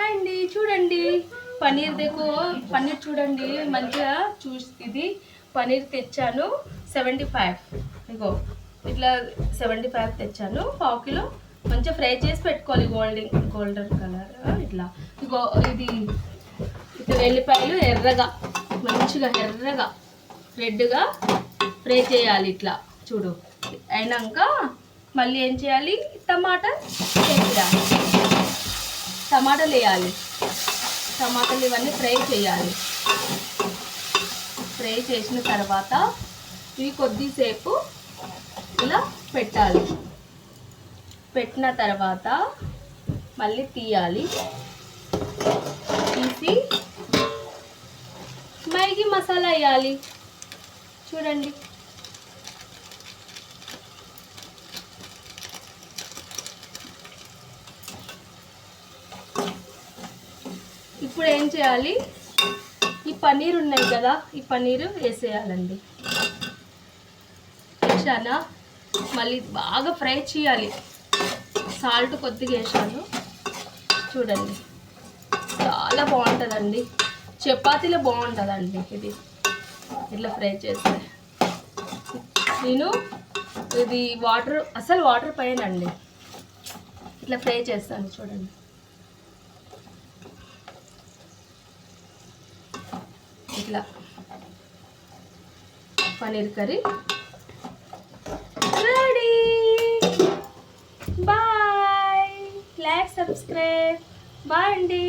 అండి చూడండి పన్నీర్ देखो పన్నీర్ చూడండి మంచిగా ఇది పన్నీర్ తెచ్చాను 75 ఇగో ఇట్లా 75 తెచ్చాను పావు కిలో మంచిగా ఫ్రై చేసి పెట్టుకోవాలి గోల్డెన్ కలర్ ఇట్లా ఇగో ఇది ఇట్లా ఎల్లిపాయలు ఎర్రగా మంచిగా ఎర్రగా రెడ్గా ఫ్రై చేయాలి ఇట్లా చూడు అయినాక మళ్ళీ ఏం చేయాలి టమాటాలు వేయాలి టమాటాలు ఇవన్నీ ఫ్రై చేయాలి ఫ్రై చేసిన తర్వాత ఇవి కొద్దిసేపు ఇలా పెట్టాలి పెట్టిన తర్వాత మళ్ళీ తీయాలి తీసి మ్యాగీ మసాలా వేయాలి చూడండి ఇప్పుడు ఏం చేయాలి ఈ పన్నీర్ ఉన్నాయి కదా ఈ పన్నీరు వేసేయాలండి వేసానా మళ్ళీ బాగా ఫ్రై చేయాలి సాల్ట్ కొద్దిగా వేసాను చూడండి చాలా బాగుంటుందండి చపాతీలో బాగుంటుందండి ఇది ఇట్లా ఫ్రై చేస్తే నేను ఇది అసలు వాటర్ పైనండి ఇట్లా ఫ్రై చేస్తాను చూడండి ఇట్లా paneer curry ready bye like subscribe bye అండి.